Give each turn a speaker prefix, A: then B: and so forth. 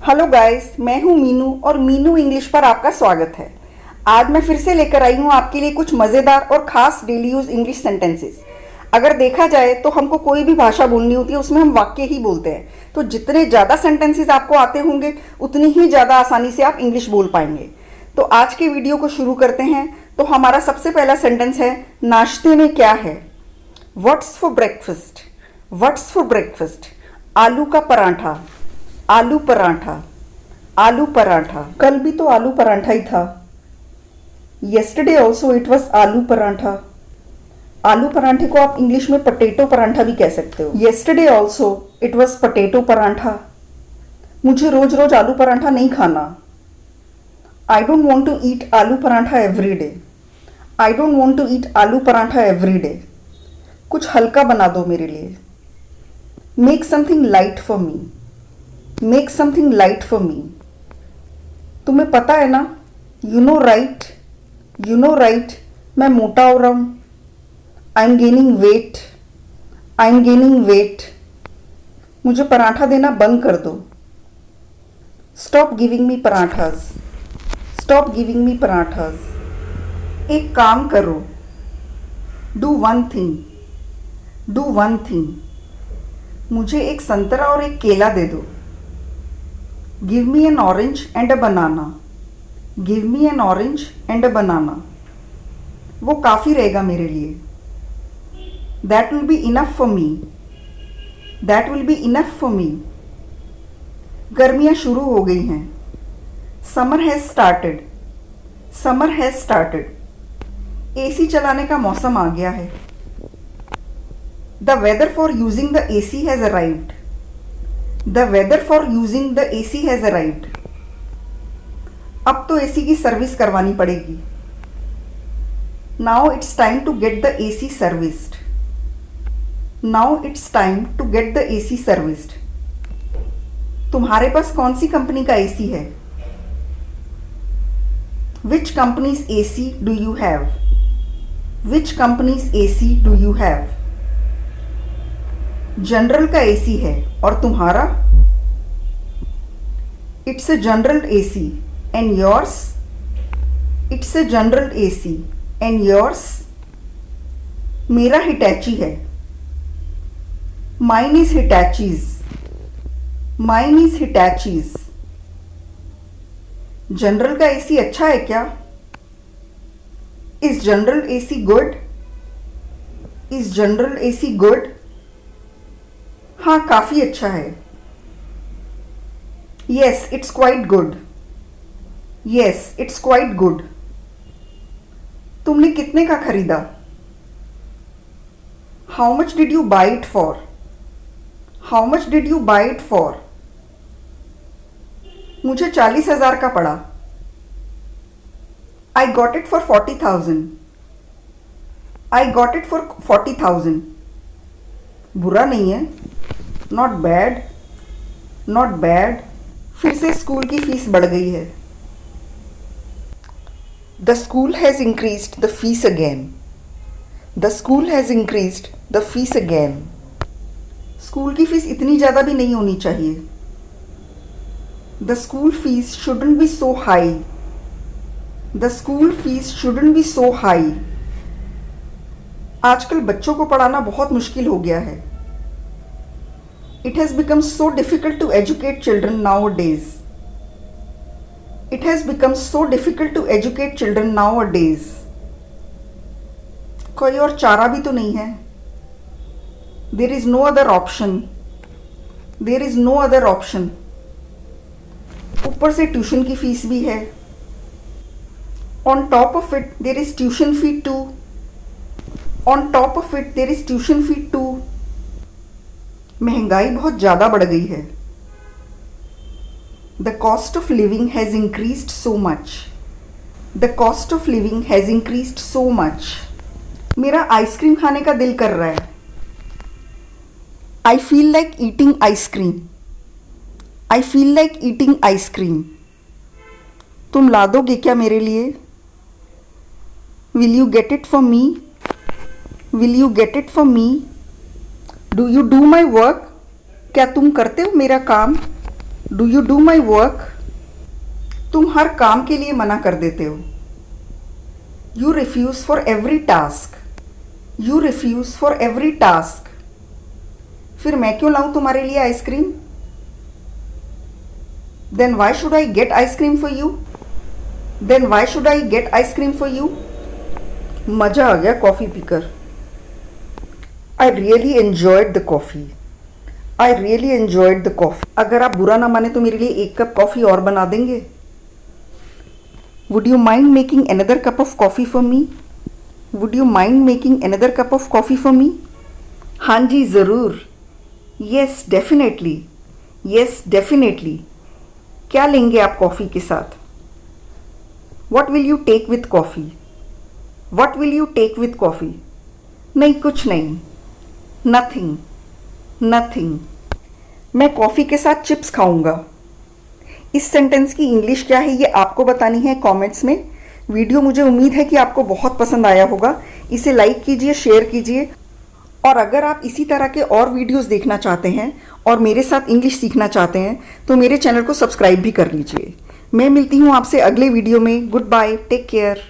A: Hello guys, मैं हूं मीनू और मीनू इंग्लिश पर आपका स्वागत है। आज मैं फिर से लेकर आई हूं आपके लिए कुछ मज़ेदार और ख़ास डेली यूज़ इंग्लिश सेंटेंसेस। अगर देखा जाए तो हमको कोई भी भाषा बोलनी होती है उसमें हम वाक्य ही बोलते हैं, तो जितने ज़्यादा सेंटेंसेस आपको आते होंगे उतनी ही ज़्यादा आसानी से आप इंग्लिश बोल पाएंगे। तो आज के वीडियो को शुरू करते हैं। तो हमारा सबसे पहला सेंटेंस है, नाश्ते में क्या है। What's for breakfast. What's for breakfast. आलू का पराठा। आलू पराठा। आलू पराठा। कल भी तो आलू पराठा ही था। येस्टरडे ऑल्सो इट वॉज आलू पराठा। आलू पराठे को आप इंग्लिश में पटेटो पराठा भी कह सकते हो। Yesterday also it was potato paratha. मुझे रोज रोज आलू पराठा नहीं खाना। I don't want to eat aloo paratha every day. I don't want to eat aloo paratha every day. कुछ हल्का बना दो मेरे लिए। Make something light for me. Make something light for me. तुम्हें पता है ना, you know right. You know right, मैं मोटा हो रहा हूं। I am gaining weight. I am gaining weight. मुझे पराठा देना बंद कर दो। Stop giving me parathas. Stop giving me parathas. एक काम करो। Do one thing. Do one thing. मुझे एक संतरा और एक केला दे दो। Give me an orange and a banana. Give me an orange and a banana. वो काफ़ी रहेगा मेरे लिए। That will be enough for me. That will be enough for me. गर्मियाँ शुरू हो गई हैं। Summer has started. Summer has started. AC चलाने का मौसम आ गया है। The weather for using the AC has arrived. The weather for using the AC has arrived. अब तो एसी की सर्विस करवानी पड़ेगी। Now it's time to get the AC serviced. Now it's time to get the AC serviced. तुम्हारे पास कौन सी company का AC है? Which company's AC do you have? Which company's AC do you have? General का AC है और तुम्हारा? It's a General AC and yours? It's a General AC and yours? मेरा Hitachi है। Mine is Hitachi's. Mine is Hitachi's. General का AC अच्छा है क्या? Is General AC good? Is General AC good? हाँ, काफ़ी अच्छा है। Yes it's quite good. Yes it's quite good. तुमने कितने का खरीदा? How much did you buy it for? How much did you buy it for? मुझे 40,000 का पड़ा। I got it for 40,000। I got it for 40,000। बुरा नहीं है। Not bad. Not bad. फिर से स्कूल की फीस बढ़ गई है। The school has increased the fees again. The school has increased the fees again. School की फीस इतनी ज़्यादा भी नहीं होनी चाहिए। The school fees shouldn't be so high. The school fees shouldn't be so high. आजकल बच्चों को पढ़ाना बहुत मुश्किल हो गया है। It has become so difficult to educate children nowadays. It has become so difficult to educate children nowadays. कोई और चारा भी तो नहीं है। There is no other option. There is no other option. ऊपर से ट्यूशन की फीस भी है। On top of it, there is tuition fee too. On top of it, there is tuition fee too. महंगाई बहुत ज़्यादा बढ़ गई है। The cost of living has increased so much. The cost of living has increased so much. मेरा ice cream खाने का दिल कर रहा है। I feel like eating ice cream. I feel like eating ice cream. तुम ला दोगे क्या मेरे लिए? Will you get it for me? Will you get it for me? Do you do my work? क्या तुम करते हो मेरा काम? Do you do my work? तुम हर काम के लिए मना कर देते हो। You refuse for every task. You refuse for every task. फिर मैं क्यों लाऊं तुम्हारे लिए ice cream? Then why should I get ice cream for you? Then why should I get ice cream for you? मज़ा आ गया कॉफ़ी पीकर। I really enjoyed the coffee. I really enjoyed the coffee. अगर आप बुरा ना माने तो मेरे लिए 1 कप कॉफ़ी और बना देंगे? Would you mind making another cup of coffee for me? Would you mind making another cup of coffee for me? हाँ जी, ज़रूर। Yes definitely. Yes definitely. क्या लेंगे आप कॉफ़ी के साथ? What will you take with coffee? What will you take with coffee? नहीं, कुछ नहीं। नथिंग। नथिंग। मैं कॉफ़ी के साथ चिप्स खाऊंगा। इस सेंटेंस की इंग्लिश क्या है ये आपको बतानी है कमेंट्स में। वीडियो मुझे उम्मीद है कि आपको बहुत पसंद आया होगा। इसे लाइक कीजिए, शेयर कीजिए, और अगर आप इसी तरह के और वीडियोस देखना चाहते हैं और मेरे साथ इंग्लिश सीखना चाहते हैं तो मेरे चैनल को सब्सक्राइब भी कर लीजिए। मैं मिलती हूँ आपसे अगले वीडियो में। Good bye, take care.